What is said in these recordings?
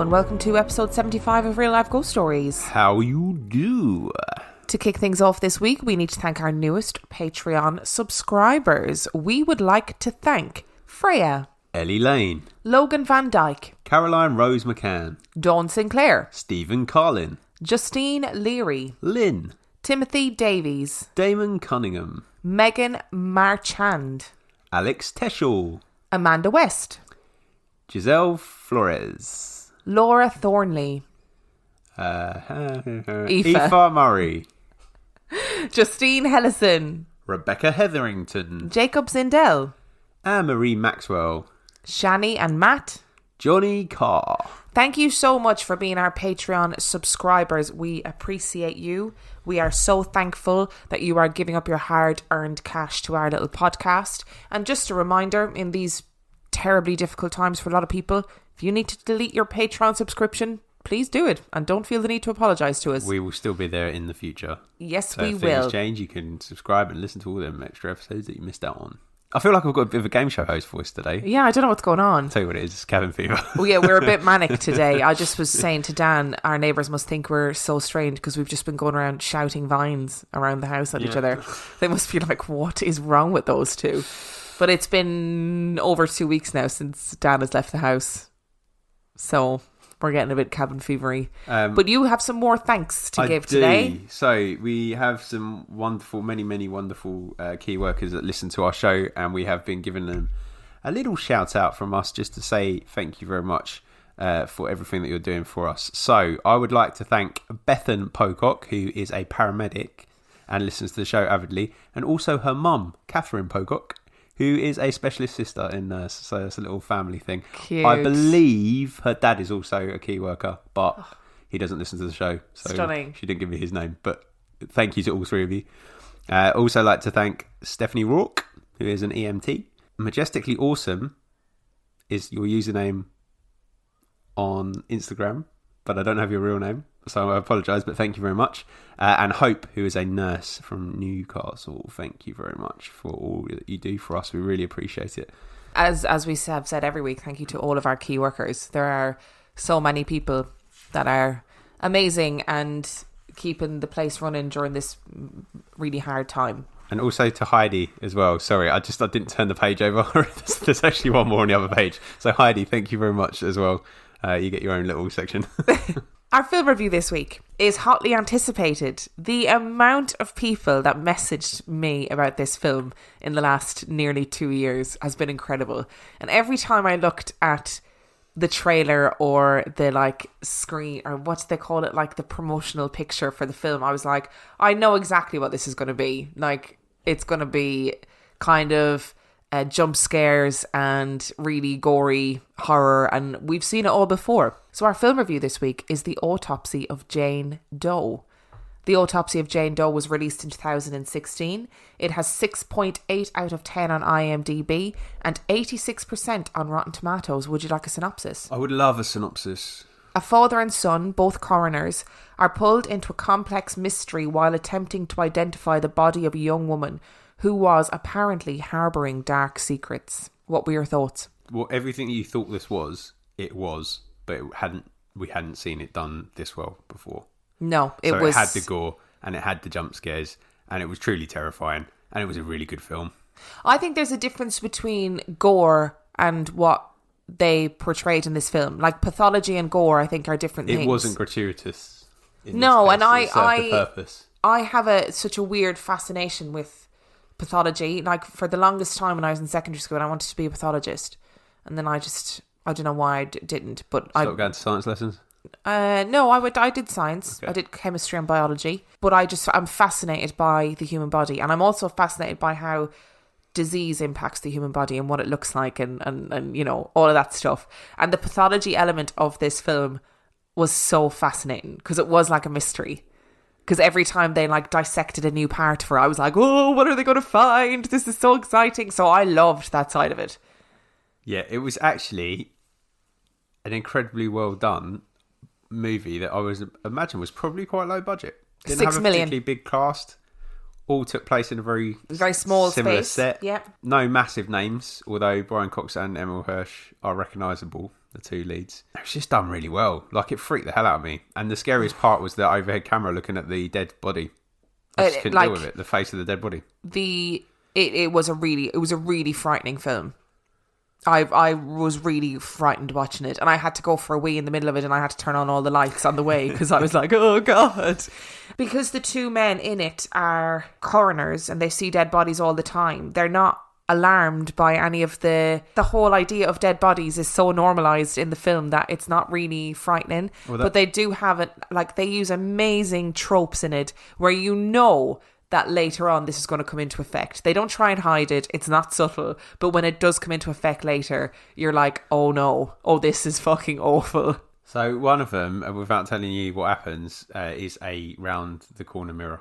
and welcome to episode 75 of Real Life Ghost Stories. How you do? To kick things off this week, we need to thank our newest Patreon subscribers. We would like to thank Freya, Ellie Lane, Logan Van Dyke, Caroline Rose McCann, Dawn Sinclair, Stephen Carlin, Justine Leary, Lynn, Timothy Davies, Damon Cunningham, Megan Marchand, Alex Teschel, Amanda West, Giselle Flores, Laura Thornley, Aoife Murray, Justine Hellison, Rebecca Hetherington, Jacob Zindel, Anne-Marie Maxwell, Shani and Matt, Johnny Carr. Thank you so much for being our Patreon subscribers. We appreciate you. We are so thankful that you are giving up your hard-earned cash to our little podcast. And just a reminder, in these terribly difficult times for a lot of people, if you need to delete your Patreon subscription, please do it. And don't feel the need to apologise to us. We will still be there in the future. Yes, so we if will. things change, you can subscribe and listen to all them extra episodes that you missed out on. I feel like I've got a bit of a game show host voice today. Yeah, I don't know what's going on. I'll tell you what it is, it's cabin fever. Well, yeah, we're a bit manic today. I just was saying to Dan, our neighbours must think we're so strange because we've just been going around shouting vines around the house at each other. They must be like, what is wrong with those two? But it's been over 2 weeks now since Dan has left the house. So we're getting a bit cabin fevery. But you have some more thanks to give today. So we have some wonderful, many wonderful key workers that listen to our show, and we have been giving them a little shout out from us just to say thank you very much for everything that you're doing for us. So I would like to thank Bethan Pocock, who is a paramedic and listens to the show avidly, and also her mum, Catherine Pocock, who is a specialist sister in nurse. So it's a little family thing. Cute. I believe her dad is also a key worker, but he doesn't listen to the show. So Stunning. She didn't give me his name, but thank you to all three of you. Also like to thank Stephanie Rourke, who is an EMT. Majestically Awesome is your username on Instagram, but I don't have your real name, so I apologise, but thank you very much. And Hope, who is a nurse from Newcastle, thank you very much for all that you do for us. We really appreciate it. As we have said every week, thank you to all of our key workers. There are so many people that are amazing and keeping the place running during this really hard time. And also to Heidi as well. Sorry, I didn't turn the page over. There's actually one more on the other page. So Heidi, thank you very much as well. You get your own little section. Our film review this week is hotly anticipated. The amount of people that messaged me about this film in the last nearly 2 years has been incredible. And every time I looked at the trailer or the screen, or what do they call it, like the promotional picture for the film, I was like, I know exactly what this is going to be. Like, it's going to be kind of jump scares and really gory horror, and we've seen it all before. So our film review this week is The Autopsy of Jane Doe. The Autopsy of Jane Doe was released in 2016. It has 6.8 out of 10 on IMDb and 86% on Rotten Tomatoes. Would you like a synopsis? I would love a synopsis. A father and son, both coroners, are pulled into a complex mystery while attempting to identify the body of a young woman who was apparently harbouring dark secrets. What were your thoughts? Well, everything you thought this was, it was, but we hadn't seen it done this well before. No, it so was... it had the gore, and it had the jump scares, and it was truly terrifying, and it was a really good film. I think there's a difference between gore and what they portrayed in this film. Like, pathology and gore, I think, are different things. It wasn't gratuitous. No, and it served the purpose. I have such a weird fascination with pathology. Like, for the longest time when I was in secondary school, I wanted to be a pathologist, and then I don't know why I didn't. But Stop going to science lessons? No, I did science. Okay. I did chemistry and biology, but I'm fascinated by the human body, and I'm also fascinated by how disease impacts the human body and what it looks like, and you know, all of that stuff. And the pathology element of this film was so fascinating because it was like a mystery. Because every time they dissected a new part of her, I was like, oh, what are they going to find? This is so exciting. So I loved that side of it. Yeah, it was actually an incredibly well done movie that I imagine was probably quite low budget. Didn't 6 have a million. particularly big cast. All took place in a very small similar space. set. Yeah. No massive names, although Brian Cox and Emil Hirsch are recognisable the two leads. It was just done really well. Like, it freaked the hell out of me. And the scariest part was the overhead camera looking at the dead body. I just couldn't deal with it. The face of the dead body. It was a really frightening film. I was really frightened watching it, and I had to go for a wee in the middle of it, and I had to turn on all the lights on the way because I was like, oh God. Because the two men in it are coroners and they see dead bodies all the time. They're not alarmed by any of the whole idea of dead bodies is so normalized in the film that it's not really frightening. But they do have it, like, they use amazing tropes in it where you know that later on this is going to come into effect. They don't try and hide it. It's not subtle. But when it does come into effect later, you're like, oh no. Oh, this is fucking awful. So one of them, without telling you what happens, is a round the corner mirror.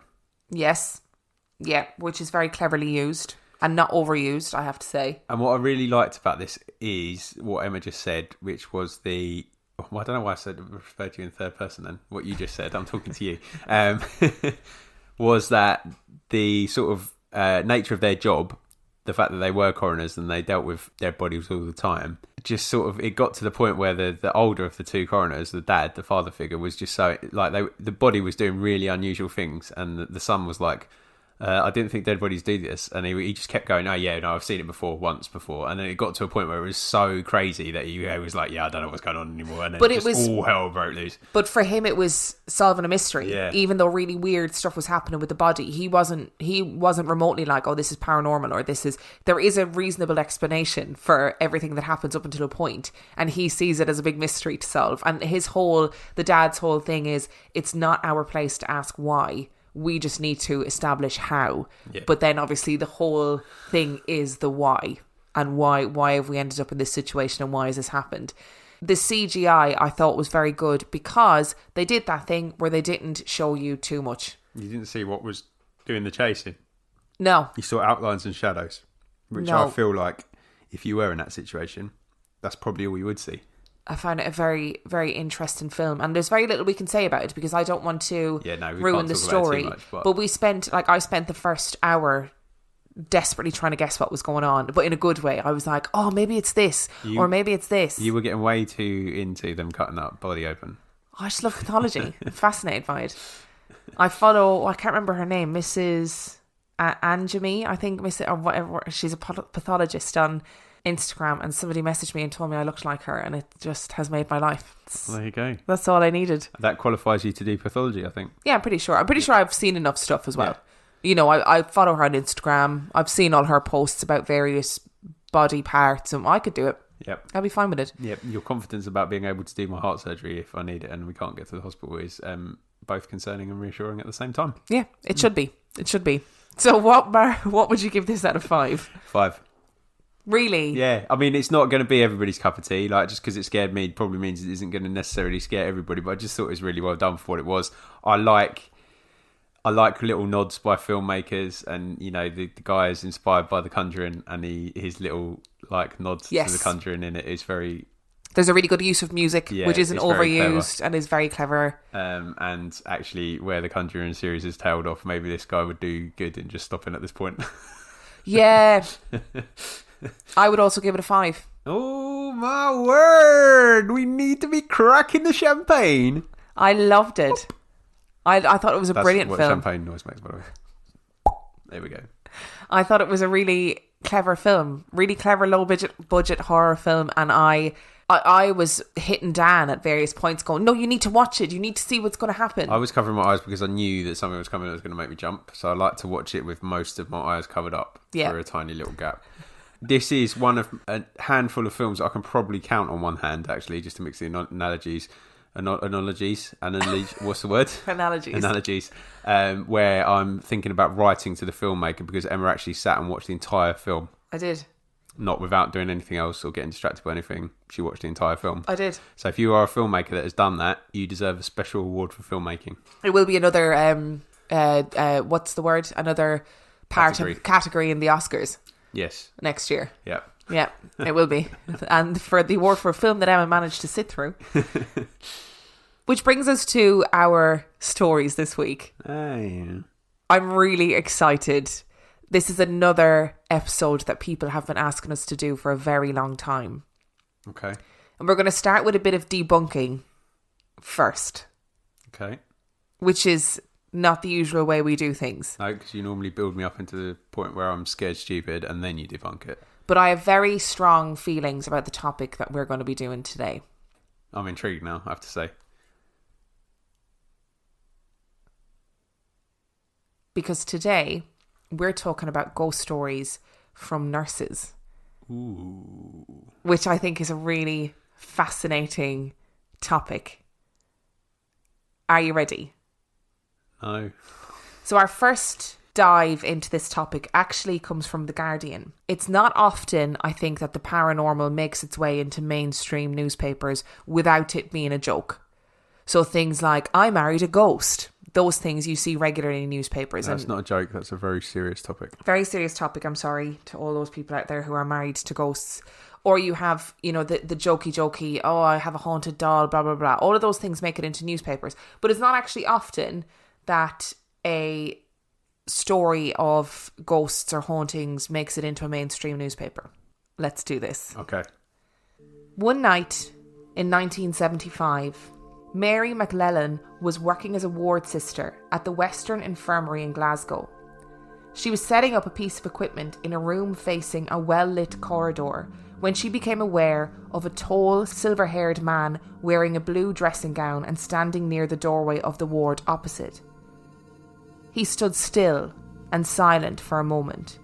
Yes. Yeah, which is very cleverly used. And not overused, I have to say. And what I really liked about this is what Emma just said, which was well, I don't know why I referred to you in third person then. What you just said, I'm talking to you. Was that the sort of nature of their job, the fact that they were coroners and they dealt with dead bodies all the time, just sort of, it got to the point where the older of the two coroners, the dad, the father figure, was just so, like, the body was doing really unusual things, and the son was like, I didn't think dead bodies do this, and he just kept going, oh yeah, no, I've seen it once before, and then it got to a point where it was so crazy that he was like, yeah, I don't know what's going on anymore, and then all hell broke loose. But for him, it was solving a mystery, even though really weird stuff was happening with the body. He wasn't remotely like, oh, this is paranormal, or there is a reasonable explanation for everything that happens up until a point, and he sees it as a big mystery to solve. And the dad's whole thing is, it's not our place to ask why. We just need to establish how. Yeah. But then obviously the whole thing is the why. And why have we ended up in this situation, and why has this happened? The CGI I thought was very good because they did that thing where they didn't show you too much. You didn't see what was doing the chasing? No. You saw outlines and shadows, which I feel like if you were in that situation, that's probably all you would see. I found it a very, very interesting film, and there's very little we can say about it because I don't want to ruin the story. Much, but I spent the first hour desperately trying to guess what was going on, but in a good way. I was like, oh, maybe it's this, or maybe it's this. You were getting way too into them cutting that body open. Oh, I just love pathology. I'm fascinated by it. I can't remember her name, Mrs. Anjami, I think, or whatever. She's a pathologist on Instagram, and somebody messaged me and told me I looked like her, and it just has made my life. There you go. That's all I needed. That qualifies you to do pathology, I think. Yeah, I'm pretty sure I've seen enough stuff as well. Yeah. You know, I follow her on Instagram. I've seen all her posts about various body parts, and I could do it. Yep. I'll be fine with it. Yep. Your confidence about being able to do my heart surgery if I need it and we can't get to the hospital is both concerning and reassuring at the same time. Yeah, it should be. It should be. So what would you give this out of 5? 5. Really? Yeah, I mean, it's not going to be everybody's cup of tea. Like, just because it scared me probably means it isn't going to necessarily scare everybody. But I just thought it was really well done for what it was. I like little nods by filmmakers, and you know, the guy is inspired by The Conjuring, and his little like nods to The Conjuring in it is very. There's a really good use of music, which isn't overused and is very clever. And actually, where The Conjuring series is tailed off, maybe this guy would do good in just stopping at this point. Yeah. I would also give it a 5. Oh my word! We need to be cracking the champagne. I loved it. I thought it was a brilliant film. That's what champagne noise makes, by the way. There we go. I thought it was a really clever film, really clever low budget horror film, and I was hitting Dan at various points, going, "No, you need to watch it. You need to see what's going to happen." I was covering my eyes because I knew that something was coming that was going to make me jump. So I like to watch it with most of my eyes covered up for a tiny little gap. This is one of a handful of films I can probably count on one hand, actually, just to mix the analogies. What's the word? Analogies. Where I'm thinking about writing to the filmmaker, because Emma actually sat and watched the entire film. I did. Not without doing anything else or getting distracted by anything. She watched the entire film. I did. So if you are a filmmaker that has done that, you deserve a special award for filmmaking. It will be another, what's the word? Another category in the Oscars. Yes. Next year. Yeah. Yeah, it will be. And for the award for a film that Emma managed to sit through. Which brings us to our stories this week. Yeah. I'm really excited. This is another episode that people have been asking us to do for a very long time. Okay. And we're going to start with a bit of debunking first. Okay. Which is not the usual way we do things. No, because you normally build me up into the point where I'm scared stupid and then you debunk it. But I have very strong feelings about the topic that we're going to be doing today. I'm intrigued now, I have to say. Because today, we're talking about ghost stories from nurses. Ooh. Which I think is a really fascinating topic. Are you ready? No. So our first dive into this topic actually comes from The Guardian. It's not often, I think, that the paranormal makes its way into mainstream newspapers without it being a joke. So things like, I married a ghost. Those things you see regularly in newspapers. That's not a joke. That's a very serious topic. Very serious topic. I'm sorry to all those people out there who are married to ghosts. Or you have, the jokey, oh, I have a haunted doll, blah, blah, blah. All of those things make it into newspapers. But it's not actually often that a story of ghosts or hauntings makes it into a mainstream newspaper. Let's do this. Okay. One night in 1975, Mary McLellan was working as a ward sister at the Western Infirmary in Glasgow. She was setting up a piece of equipment in a room facing a well-lit corridor when she became aware of a tall, silver-haired man wearing a blue dressing gown and standing near the doorway of the ward opposite. He stood still and silent for a moment,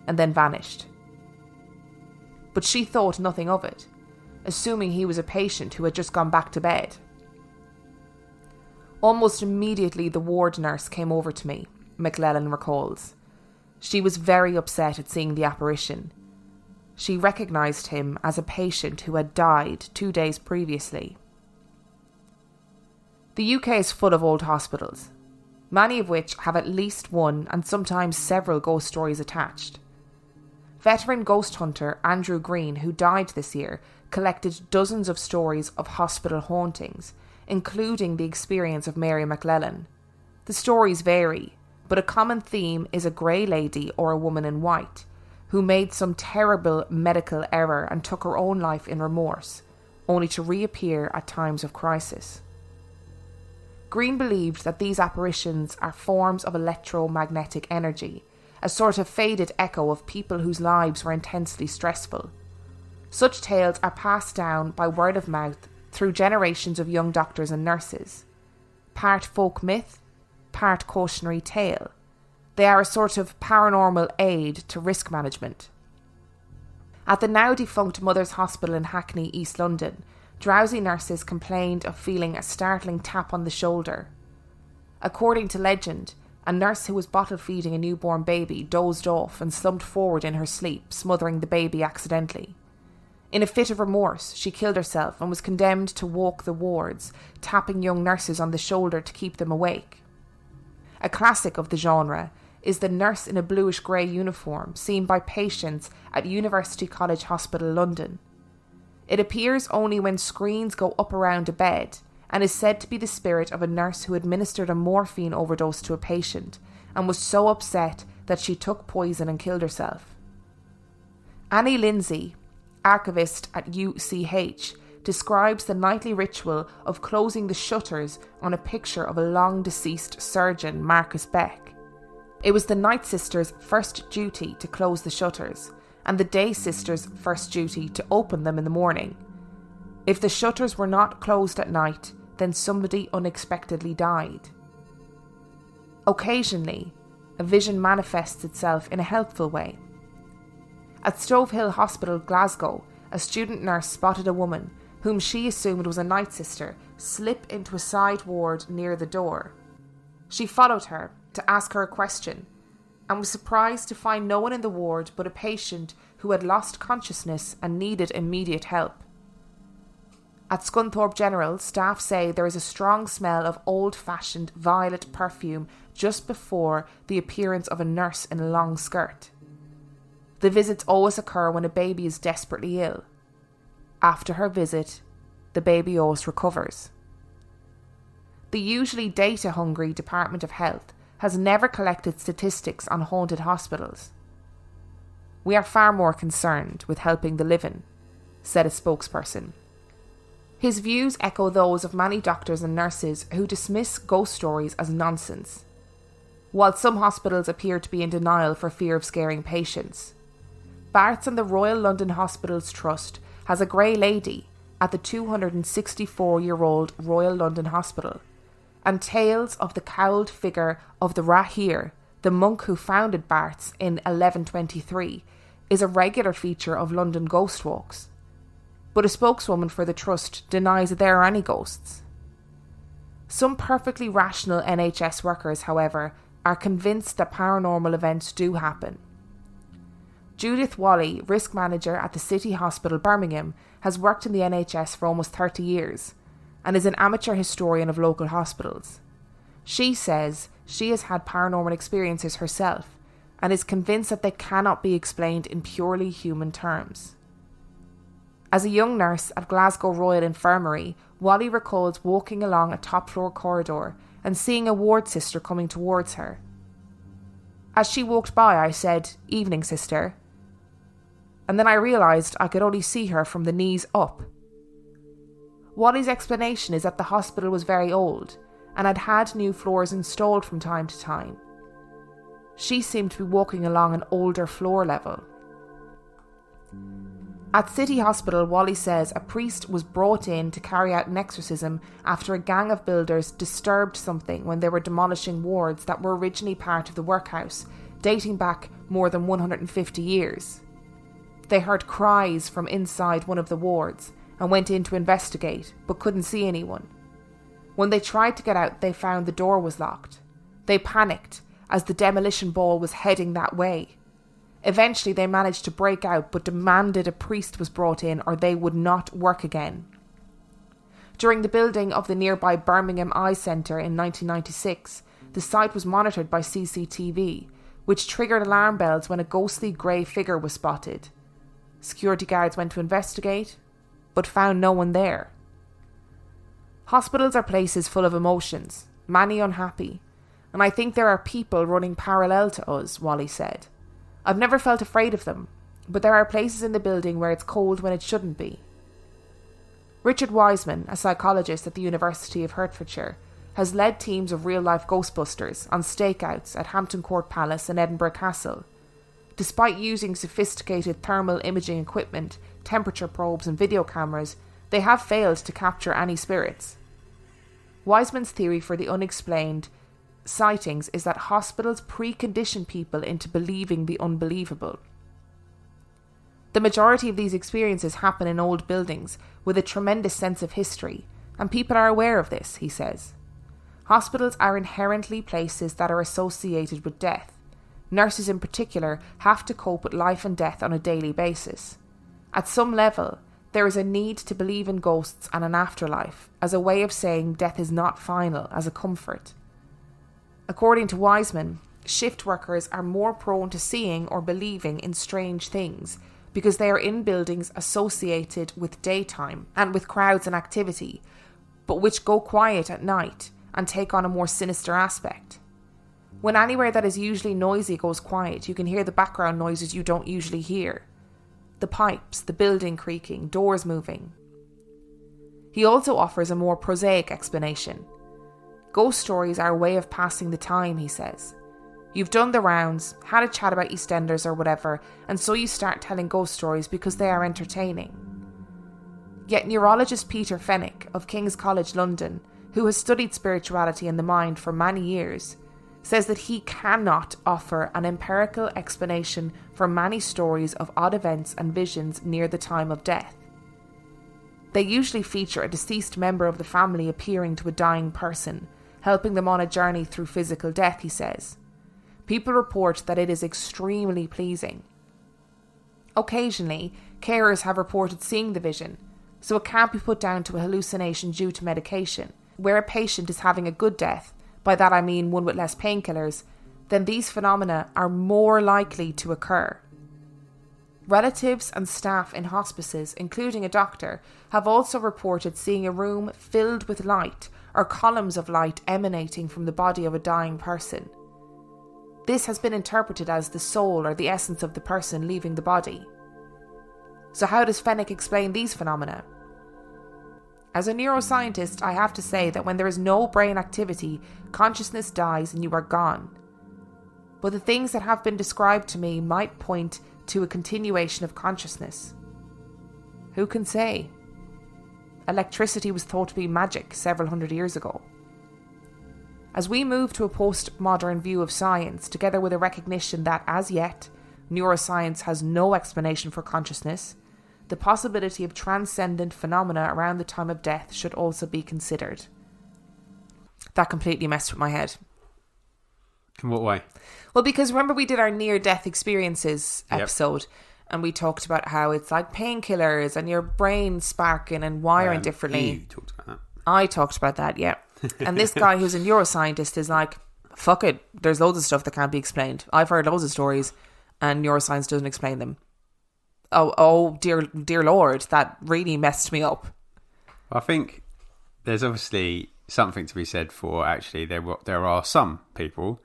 and then vanished. But she thought nothing of it, assuming he was a patient who had just gone back to bed. Almost immediately the ward nurse came over to me, McLellan recalls. She was very upset at seeing the apparition. She recognised him as a patient who had died 2 days previously. The UK is full of old hospitals, many of which have at least one and sometimes several ghost stories attached. Veteran ghost hunter Andrew Green, who died this year, collected dozens of stories of hospital hauntings, including the experience of Mary McLellan. The stories vary, but a common theme is a grey lady or a woman in white, who made some terrible medical error and took her own life in remorse, only to reappear at times of crisis. Green believed that these apparitions are forms of electromagnetic energy, a sort of faded echo of people whose lives were intensely stressful. Such tales are passed down by word of mouth through generations of young doctors and nurses. Part folk myth, part cautionary tale. They are a sort of paranormal aid to risk management. At the now defunct Mothers Hospital in Hackney, East London, drowsy nurses complained of feeling a startling tap on the shoulder. According to legend, a nurse who was bottle feeding a newborn baby dozed off and slumped forward in her sleep, smothering the baby accidentally. In a fit of remorse, she killed herself and was condemned to walk the wards, tapping young nurses on the shoulder to keep them awake. A classic of the genre is the nurse in a bluish-grey uniform seen by patients at University College Hospital, London. It appears only when screens go up around a bed and is said to be the spirit of a nurse who administered a morphine overdose to a patient and was so upset that she took poison and killed herself. Annie Lindsay, archivist at UCH, describes the nightly ritual of closing the shutters on a picture of a long-deceased surgeon, Marcus Beck. It was the night sister's first duty to close the shutters, and the day sister's first duty to open them in the morning. If the shutters were not closed at night, then somebody unexpectedly died. Occasionally, a vision manifests itself in a helpful way. At Stove Hill Hospital, Glasgow, a student nurse spotted a woman, whom she assumed was a night sister, slip into a side ward near the door. She followed her to ask her a question, and was surprised to find no one in the ward but a patient who had lost consciousness and needed immediate help. At Scunthorpe General, staff say there is a strong smell of old-fashioned violet perfume just before the appearance of a nurse in a long skirt. The visits always occur when a baby is desperately ill. After her visit, the baby always recovers. The usually data-hungry Department of Health has never collected statistics on haunted hospitals. We are far more concerned with helping the living, said a spokesperson. His views echo those of many doctors and nurses who dismiss ghost stories as nonsense, while some hospitals appear to be in denial for fear of scaring patients. Barts and the Royal London Hospitals Trust has a grey lady at the 264-year-old Royal London Hospital, and tales of the cowled figure of the Rahir, the monk who founded Barts in 1123, is a regular feature of London ghost walks. But a spokeswoman for the trust denies that there are any ghosts. Some perfectly rational NHS workers, however, are convinced that paranormal events do happen. Judith Wally, risk manager at the City Hospital Birmingham, has worked in the NHS for almost 30 years and is an amateur historian of local hospitals. She says she has had paranormal experiences herself and is convinced that they cannot be explained in purely human terms. As a young nurse at Glasgow Royal Infirmary, Wally recalls walking along a top-floor corridor and seeing a ward sister coming towards her. As she walked by, I said, "Evening, sister." And then I realised I could only see her from the knees up. Wally's explanation is that the hospital was very old and had had new floors installed from time to time. She seemed to be walking along an older floor level. At City Hospital, Wally says a priest was brought in to carry out an exorcism after a gang of builders disturbed something when they were demolishing wards that were originally part of the workhouse, dating back more than 150 years. They heard cries from inside one of the wards and went in to investigate, but couldn't see anyone. When they tried to get out, they found the door was locked. They panicked as the demolition ball was heading that way. Eventually they managed to break out, but demanded a priest was brought in or they would not work again. During the building of the nearby Birmingham Eye Centre in 1996, the site was monitored by CCTV, which triggered alarm bells when a ghostly grey figure was spotted. Security guards went to investigate, but found no one there. Hospitals are places full of emotions, many unhappy, and I think there are people running parallel to us, Wally said. I've never felt afraid of them, but there are places in the building where it's cold when it shouldn't be. Richard Wiseman, a psychologist at the University of Hertfordshire, has led teams of real-life Ghostbusters on stakeouts at Hampton Court Palace and Edinburgh Castle. Despite using sophisticated thermal imaging equipment, temperature probes and video cameras, they have failed to capture any spirits. Wiseman's theory for the unexplained sightings is that hospitals precondition people into believing the unbelievable. The majority of these experiences happen in old buildings with a tremendous sense of history, and people are aware of this, he says. Hospitals are inherently places that are associated with death. Nurses in particular have to cope with life and death on a daily basis. At some level, there is a need to believe in ghosts and an afterlife as a way of saying death is not final, as a comfort. According to Wiseman, shift workers are more prone to seeing or believing in strange things because they are in buildings associated with daytime and with crowds and activity, but which go quiet at night and take on a more sinister aspect. When anywhere that is usually noisy goes quiet, you can hear the background noises you don't usually hear. The pipes, the building creaking, doors moving. He also offers a more prosaic explanation. Ghost stories are a way of passing the time, he says. You've done the rounds, had a chat about EastEnders or whatever, and so you start telling ghost stories because they are entertaining. Yet neurologist Peter Fenwick of King's College London, who has studied spirituality and the mind for many years, says that he cannot offer an empirical explanation for many stories of odd events and visions near the time of death. They usually feature a deceased member of the family appearing to a dying person, helping them on a journey through physical death, he says. People report that it is extremely pleasing. Occasionally, carers have reported seeing the vision, so it can't be put down to a hallucination due to medication. Where a patient is having a good death, by that I mean one with less painkillers, then these phenomena are more likely to occur. Relatives and staff in hospices, including a doctor, have also reported seeing a room filled with light or columns of light emanating from the body of a dying person. This has been interpreted as the soul or the essence of the person leaving the body. So how does Fenwick explain these phenomena? As a neuroscientist, I have to say that when there is no brain activity, consciousness dies and you are gone. But the things that have been described to me might point to a continuation of consciousness. Who can say? Electricity was thought to be magic several hundred years ago. As we move to a postmodern view of science, together with a recognition that, as yet, neuroscience has no explanation for consciousness, the possibility of transcendent phenomena around the time of death should also be considered. That completely messed with my head. In what way? Well, because remember we did our near-death experiences episode, and we talked about how it's like painkillers and your brain sparking and wiring differently. You talked about that. I talked about that, yeah. And this guy who's a neuroscientist is like, fuck it, there's loads of stuff that can't be explained. I've heard loads of stories and neuroscience doesn't explain them. Oh, dear Lord, that really messed me up. I think there's obviously something to be said for actually there are some people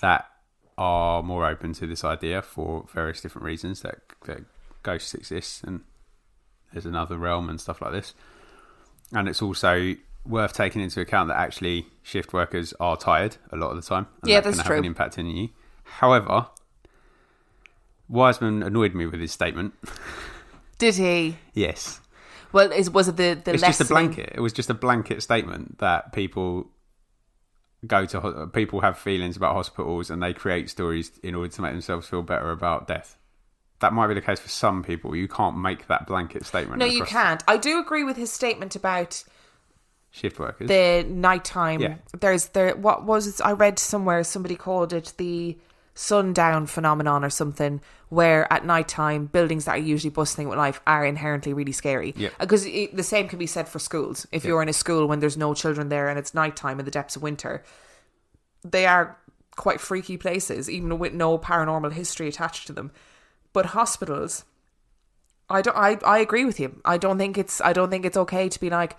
that are more open to this idea for various different reasons, that ghosts exist and there's another realm and stuff like this. And it's also worth taking into account that actually shift workers are tired a lot of the time. And that's can true. Have an impact on you. However, Wiseman annoyed me with his statement. Did he? Yes. Well, was it the It's just a blanket. It was just a blanket statement that people have feelings about hospitals and they create stories in order to make themselves feel better about death. That might be the case for some people. You can't make that blanket statement. No, you can't. I do agree with his statement about shift workers. The nighttime. Yeah. What was it? I read somewhere somebody called it the sundown phenomenon or something, where at nighttime buildings that are usually bustling with life are inherently really scary. Yeah. Because the same can be said for schools. If you're in a school when there's no children there and it's nighttime in the depths of winter, they are quite freaky places, even with no paranormal history attached to them. But hospitals, I agree with you. I don't think it's okay to be like,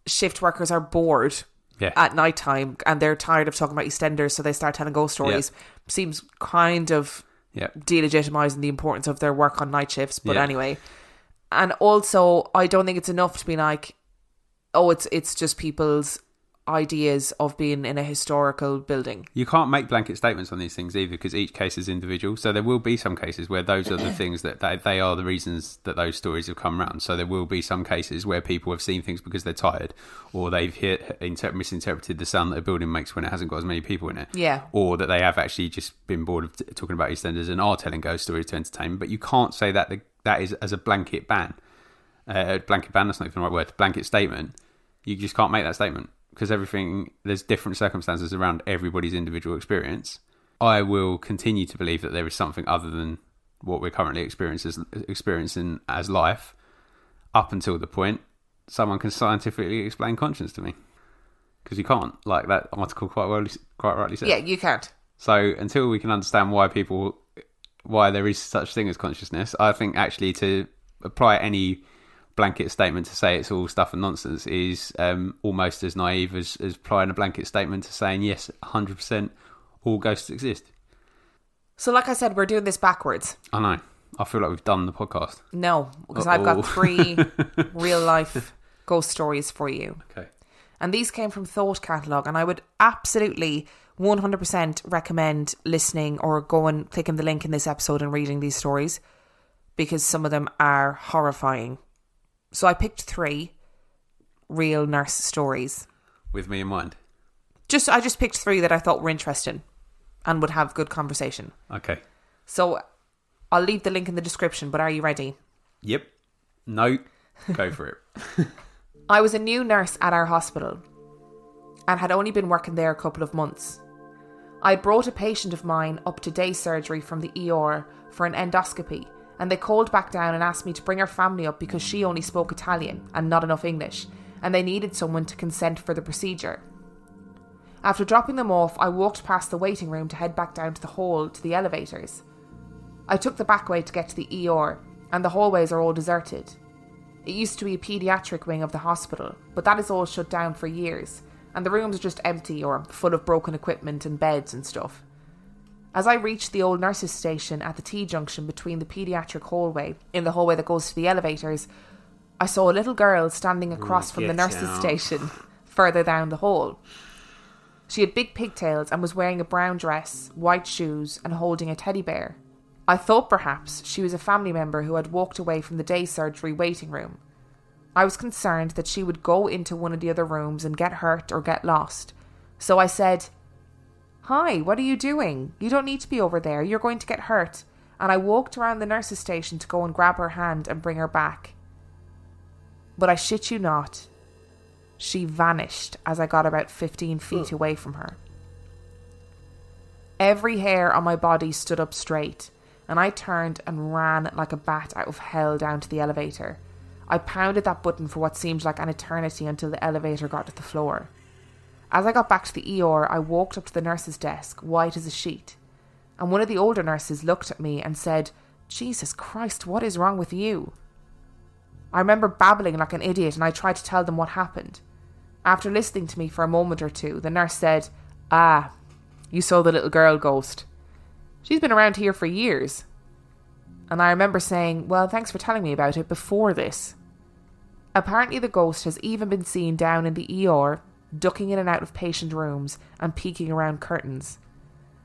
shift workers are bored at nighttime and they're tired of talking about EastEnders, so they start telling ghost stories. Seems kind of delegitimizing the importance of their work on night shifts. But anyway, and also I don't think it's enough to be like, oh, it's just people's ideas of being in a historical building. You can't make blanket statements on these things either, because each case is individual. So there will be some cases where those are the things that they are the reasons that those stories have come around. So there will be some cases where people have seen things because they're tired, or they've misinterpreted the sound that a building makes when it hasn't got as many people in it. Yeah. Or that they have actually just been bored of talking about EastEnders and are telling ghost stories to entertain. But you can't say that is as a blanket ban. Blanket ban, that's not even the right word. Blanket statement. You just can't make that statement, because there's different circumstances around everybody's individual experience. I will continue to believe that there is something other than what we're currently experiencing as life, up until the point someone can scientifically explain conscience to me. Because you can't, like that article quite rightly said. Yeah, you can't. So until we can understand why there is such thing as consciousness, I think actually to apply any blanket statement to say it's all stuff and nonsense is almost as naive as applying a blanket statement to saying yes, 100% all ghosts exist. So like I said, we're doing this backwards. I know. I feel like we've done the podcast. No, because I've got 3 real life ghost stories for you. Okay. And these came from Thought Catalogue, and I would absolutely 100% recommend listening or clicking the link in this episode and reading these stories, because some of them are horrifying. So I picked 3 real nurse stories. With me in mind? I just picked 3 that I thought were interesting and would have good conversation. Okay. So I'll leave the link in the description, but are you ready? Yep. No. Go for it. I was a new nurse at our hospital and had only been working there a couple of months. I brought a patient of mine up to day surgery from the ER for an endoscopy, and they called back down and asked me to bring her family up because she only spoke Italian and not enough English, and they needed someone to consent for the procedure. After dropping them off, I walked past the waiting room to head back down to the hall to the elevators. I took the back way to get to the ER, and the hallways are all deserted. It used to be a paediatric wing of the hospital, but that is all shut down for years, and the rooms are just empty or full of broken equipment and beds and stuff. As I reached the old nurses' station at the T-junction between the paediatric hallway in the hallway that goes to the elevators, I saw a little girl standing across from the nurse's station further down the hall. She had big pigtails and was wearing a brown dress, white shoes, and holding a teddy bear. I thought perhaps she was a family member who had walked away from the day surgery waiting room. I was concerned that she would go into one of the other rooms and get hurt or get lost. So I said, "Hi, what are you doing? You don't need to be over there. You're going to get hurt." And I walked around the nurse's station to go and grab her hand and bring her back. But I shit you not, she vanished as I got about 15 feet away from her. Every hair on my body stood up straight, and I turned and ran like a bat out of hell down to the elevator. I pounded that button for what seemed like an eternity until the elevator got to the floor. As I got back to the ER, I walked up to the nurse's desk, white as a sheet. And one of the older nurses looked at me and said, "Jesus Christ, what is wrong with you?" I remember babbling like an idiot, and I tried to tell them what happened. After listening to me for a moment or two, the nurse said, "Ah, you saw the little girl ghost. She's been around here for years." And I remember saying, "Well, thanks for telling me about it before this." Apparently the ghost has even been seen down in the ER, ducking in and out of patient rooms and peeking around curtains.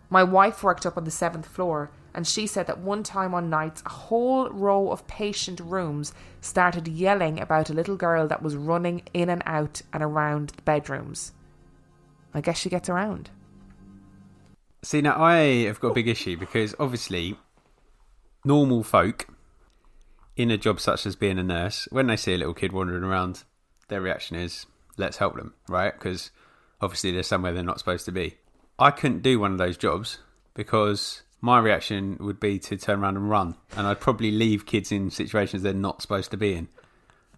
My wife worked up on the 7th floor, and she said that one time on nights, a whole row of patient rooms started yelling about a little girl that was running in and out and around the bedrooms. I guess she gets around. See, now I have got a big issue because obviously normal folk in a job such as being a nurse, when they see a little kid wandering around, their reaction is, let's help them, right? Because obviously they're somewhere they're not supposed to be. I couldn't do one of those jobs because my reaction would be to turn around and run, and I'd probably leave kids in situations they're not supposed to be in.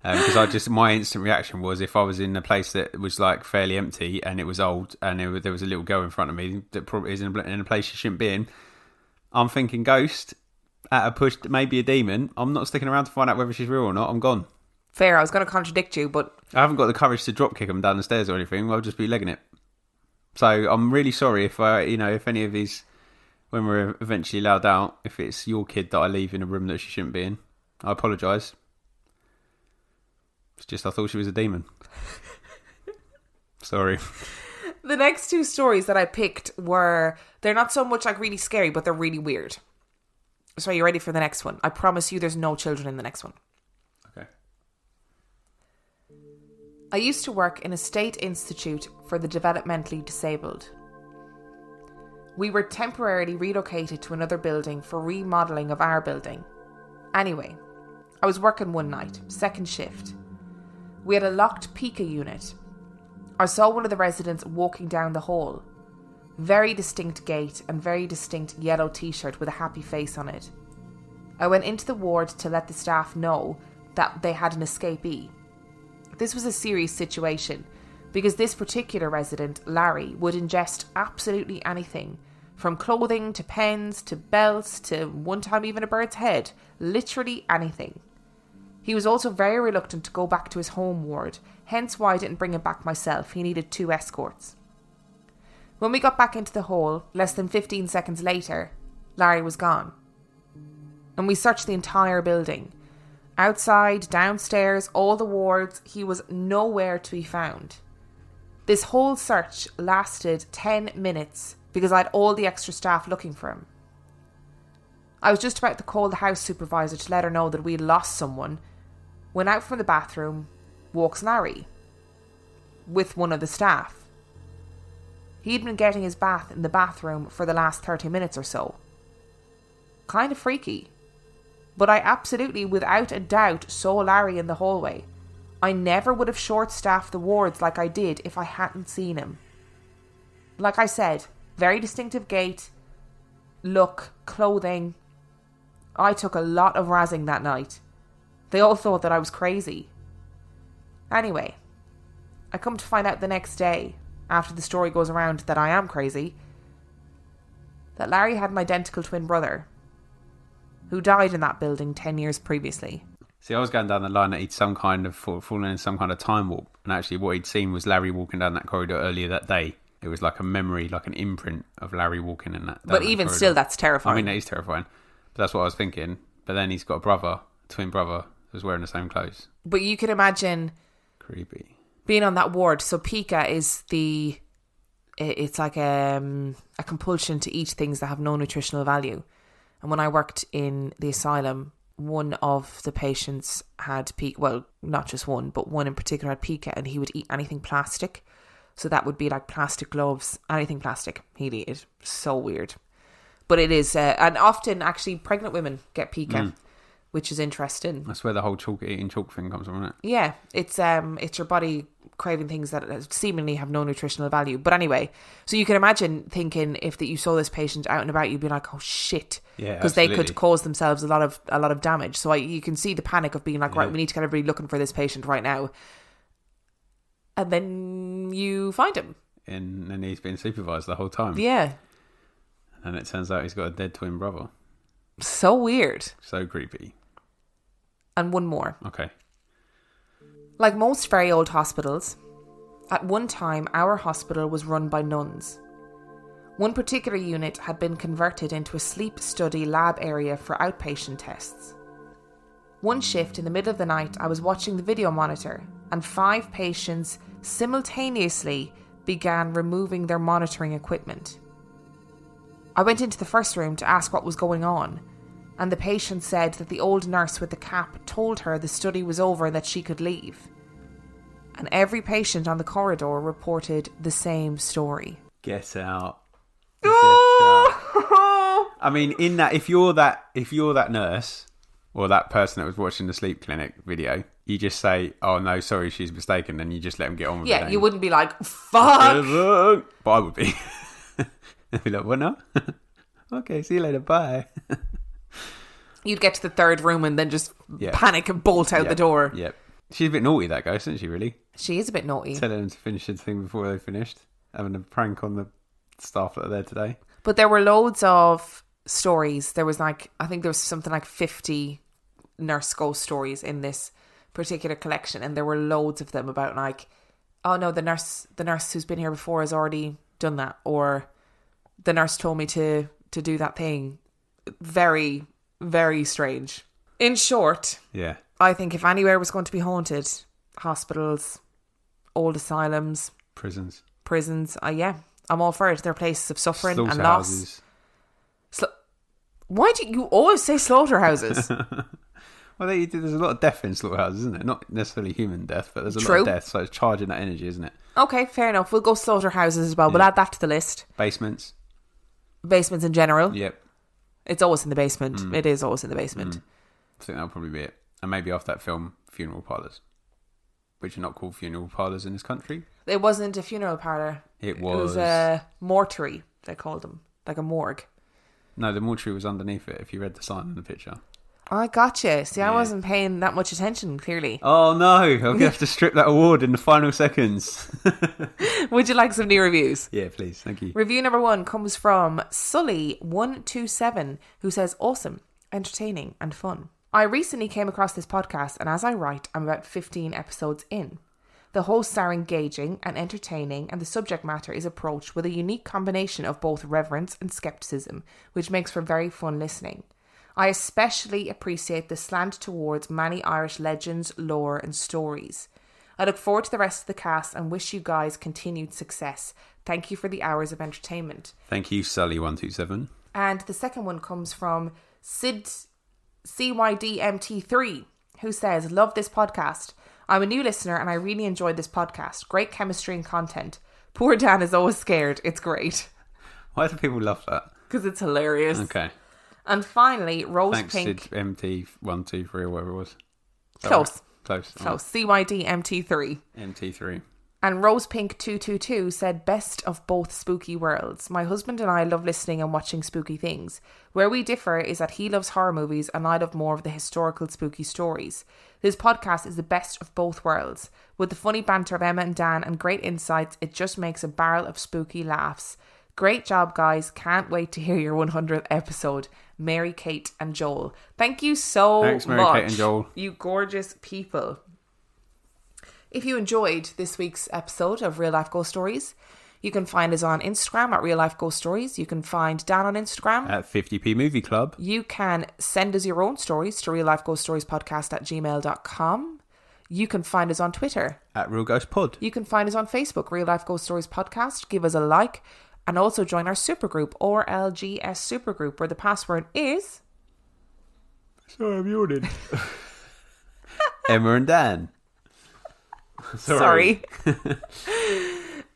Because my instant reaction was, if I was in a place that was like fairly empty and it was old and there was a little girl in front of me that probably is in a place she shouldn't be in, I'm thinking ghost, at a push, maybe a demon. I'm not sticking around to find out whether she's real or not. I'm gone. Fair, I was going to contradict you, but I haven't got the courage to drop kick them down the stairs or anything. I'll just be legging it. So I'm really sorry if if any of these, when we're eventually allowed out, if it's your kid that I leave in a room that she shouldn't be in, I apologise. It's just I thought she was a demon. Sorry. The next two stories that I picked they're not so much like really scary, but they're really weird. So are you ready for the next one? I promise you there's no children in the next one. Okay. I used to work in a state institute for the developmentally disabled. We were temporarily relocated to another building for remodelling of our building. Anyway, I was working one night, second shift. We had a locked Pika unit. I saw one of the residents walking down the hall. Very distinct gait and very distinct yellow t-shirt with a happy face on it. I went into the ward to let the staff know that they had an escapee. This was a serious situation because this particular resident, Larry, would ingest absolutely anything, from clothing to pens to belts to one time even a bird's head, literally anything. He was also very reluctant to go back to his home ward, hence why I didn't bring him back myself. He needed 2 escorts. When we got back into the hall, less than 15 seconds later, Larry was gone. And we searched the entire building. Outside, downstairs, all the wards, he was nowhere to be found. This whole search lasted 10 minutes because I had all the extra staff looking for him. I was just about to call the house supervisor to let her know that we had lost someone when out from the bathroom walks Larry with one of the staff. He'd been getting his bath in the bathroom for the last 30 minutes or so. Kind of freaky. But I absolutely, without a doubt, saw Larry in the hallway. I never would have short-staffed the wards like I did if I hadn't seen him. Like I said, very distinctive gait, look, clothing. I took a lot of razzing that night. They all thought that I was crazy. Anyway, I come to find out the next day, after the story goes around that I am crazy, that Larry had an identical twin brother who died in that building 10 years previously. See, I was going down the line that he'd some kind of fallen in some kind of time warp, and actually what he'd seen was Larry walking down that corridor earlier that day. It was like a memory, like an imprint of Larry walking in that. But even corridor. Still, that's terrifying. I mean, that is terrifying. But that's what I was thinking. But then he's got a brother, twin brother, who's wearing the same clothes. But you can imagine Creepy. being on that ward. So pica is it's like a compulsion to eat things that have no nutritional value. And when I worked in the asylum, one of the patients had pica. Well, not just one, but one in particular had pica, and he would eat anything plastic. So that would be like plastic gloves, anything plastic. He'd eat it. So weird. But it is, and often actually pregnant women get pica, which is interesting. That's where the whole eating chalk thing comes from, isn't it? Yeah, it's your body craving things that seemingly have no nutritional value. But anyway, so you can imagine thinking if that you saw this patient out and about, you'd be like, oh shit, because they could cause themselves a lot of damage. So you can see the panic of being like, right, we need to get everybody looking for this patient right now, and then you find him, and he's been supervised the whole time. Yeah, and it turns out he's got a dead twin brother. So weird. So creepy. And one more. Okay. Like most very old hospitals, at one time our hospital was run by nuns. One particular unit had been converted into a sleep study lab area for outpatient tests. One shift in the middle of the night, I was watching the video monitor and 5 patients simultaneously began removing their monitoring equipment. I went into the first room to ask what was going on, and the patient said that the old nurse with the cap told her the study was over and that she could leave. And every patient on the corridor reported the same story. Get out. Get out. I mean, in that, if you're that nurse or that person that was watching the sleep clinic video, you just say, "Oh no, sorry, she's mistaken," and you just let them get on with it. Yeah, you wouldn't be like, "Fuck." But I would be. I'd be like, "What now?" Okay, see you later. Bye. You'd get to the third room and then just panic and bolt out the door. Yep. She's a bit naughty, that ghost, isn't she, really? She is a bit naughty. Telling them to finish the thing before they finished. Having a prank on the staff that are there today. But there were loads of stories. There was I think there was something like 50 nurse ghost stories in this particular collection. And there were loads of them about like, oh no, the nurse who's been here before has already done that. Or the nurse told me to do that thing. Very, very strange. In short, yeah, I think if anywhere was going to be haunted, hospitals, old asylums, prisons, I'm all for it. They're places of suffering and loss. Why do you always say slaughterhouses? Well, there's a lot of death in slaughterhouses, isn't there? Not necessarily human death, but there's a lot of death, so it's charging that energy, isn't it? Okay, fair enough. We'll go slaughterhouses as well. Yeah. We'll add that to the list. Basements in general. Yep. It's always in the basement. It is always in the basement. I think that'll probably be it. And maybe after that film, funeral parlours, which are not called funeral parlours in this country. It wasn't a funeral parlour. It was. It was a mortuary, they called them. Like a morgue. No, the mortuary was underneath it, if you read the sign in the picture. I gotcha. See, I wasn't paying that much attention, clearly. Oh no, I'm going to have to strip that award in the final seconds. Would you like some new reviews? Yeah, please. Thank you. Review number 1 comes from Sully127, who says, awesome, entertaining and fun. I recently came across this podcast, and as I write, I'm about 15 episodes in. The hosts are engaging and entertaining, and the subject matter is approached with a unique combination of both reverence and skepticism, which makes for very fun listening. I especially appreciate the slant towards many Irish legends, lore and stories. I look forward to the rest of the cast and wish you guys continued success. Thank you for the hours of entertainment. Thank you, Sully127. And the second one comes from Sid CYDMT3, who says, love this podcast. I'm a new listener and I really enjoyed this podcast. Great chemistry and content. Poor Dan is always scared. It's great. Why do people love that? Because it's hilarious. Okay. And finally, Rose Thanks, Pink. Sid MT123 or whatever it was. Close. Right? Close. Close. CYD MT3. MT3. And Rose Pink 222 said, best of both spooky worlds. My husband and I love listening and watching spooky things. Where we differ is that he loves horror movies and I love more of the historical spooky stories. This podcast is the best of both worlds. With the funny banter of Emma and Dan and great insights, it just makes a barrel of spooky laughs. Great job, guys. Can't wait to hear your 100th episode. Mary, Kate and Joel. Thank you so Thanks, Mary, much. Kate and Joel. You gorgeous people. If you enjoyed this week's episode of Real Life Ghost Stories, you can find us on Instagram at Real Life Ghost Stories. You can find Dan on Instagram at 50p Movie Club. You can send us your own stories to reallifeghoststoriespodcast@gmail.com. You can find us on Twitter at Real Ghost Pod. You can find us on Facebook, Real Life Ghost Stories Podcast. Give us a like and also join our supergroup, or LGS Supergroup, where the password is... Sorry, I'm yawning. Emma and Dan. Sorry.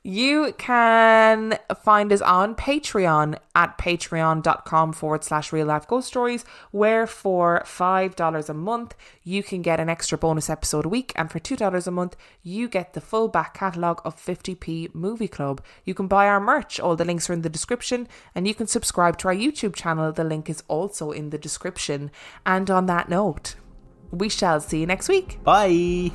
You can find us on Patreon at patreon.com/Real Life Ghost Stories, where for $5 a month, you can get an extra bonus episode a week. And for $2 a month, you get the full back catalogue of 50p Movie Club. You can buy our merch. All the links are in the description. And you can subscribe to our YouTube channel. The link is also in the description. And on that note, we shall see you next week. Bye.